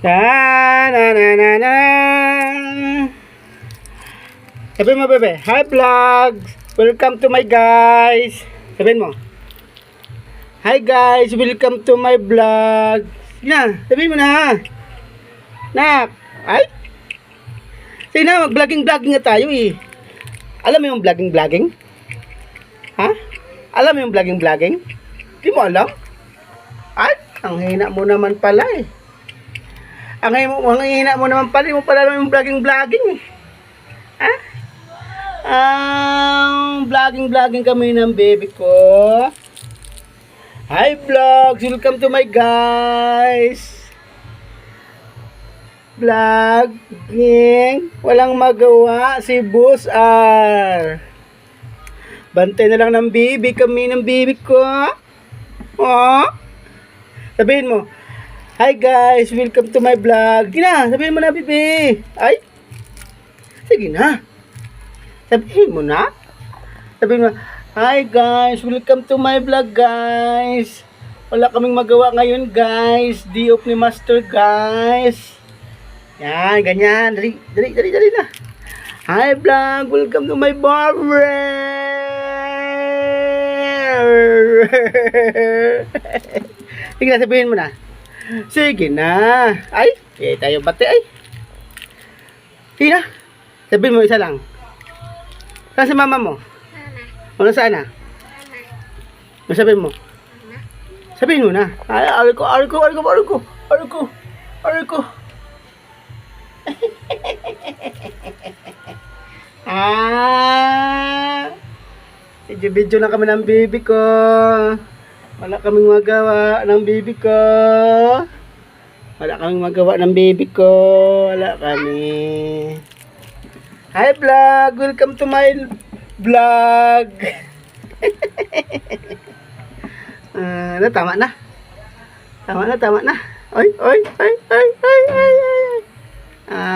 Na na na na na. Sabihin mo, bebe. Hi, vlogs. Welcome to my guys. Sabihin mo. Hi, guys. Welcome to my vlog. Na, sabihin mo na. Nak. Ay. Sige na, mag-vlogging nga tayo eh. Alam mo yung vlogging? Ha? Alam mo yung vlogging? Di mo alam? Ay, ang hina mo naman pala eh. Ang hina mo naman pala. Di mo pala alam yung vlogging eh. Ha? Vlogging kami ng baby ko. Hi vlogs, welcome to my guys. Vlogging, walang magawa si Boss R. Bantay na lang ng baby kami ng baby ko. Oh. Sabihin mo, hi guys, welcome to my vlog. Sige na, sabihin mo na baby. Ay, sige na. Sabihin mo na. Sabihin mo, hi guys, welcome to my vlog guys. Wala kaming magawa ngayon guys. Day off ni Master guys. Yan, ganyan. Dali na. Hi vlog, welcome to my barber. Sige na, sabihin mo na. Sige na. Ay, tayo bate ay. Sige na. Sabihin mo isa lang. Saan si mama mo? Mama. O nasaan na? Mama. Sabihin mo? Mama. Sabihin mo na. Ay, ariko. Video na kami ng baby ko. Wala kaming magawa ng baby ko. Wala kami. Hi vlog, welcome to my vlog. Tama na. Oy.